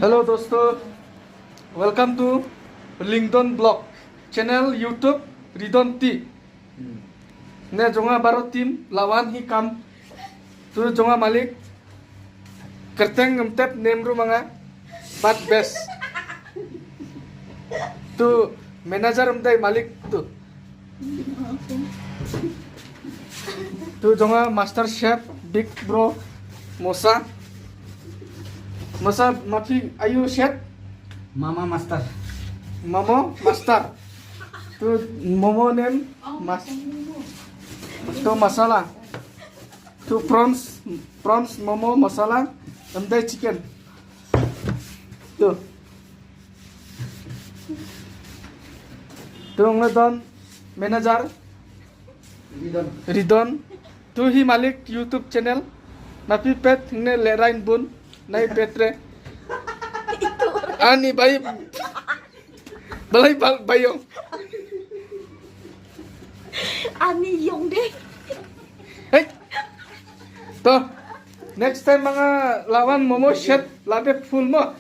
Hello दोस्तों, welcome to Lingdon Blog channel YouTube Ridon T. Ne jonga baro tim lawan hi kam tu jonga malik kerteng ngemtep nemru manga bat best tu manager umdai malik tu jonga master chef big bro Mosa mafi ayu chef Mama Master. Momo master tu momo name mas tu masala tu prawns momo masala umdai chicken tu ngedon manager Ridon tu hi malik YouTube channel napi pet ne lerain bun nai petre ani bayi balai bayong Ani yung deh. hey to next time mga lawan momo chef labe full mo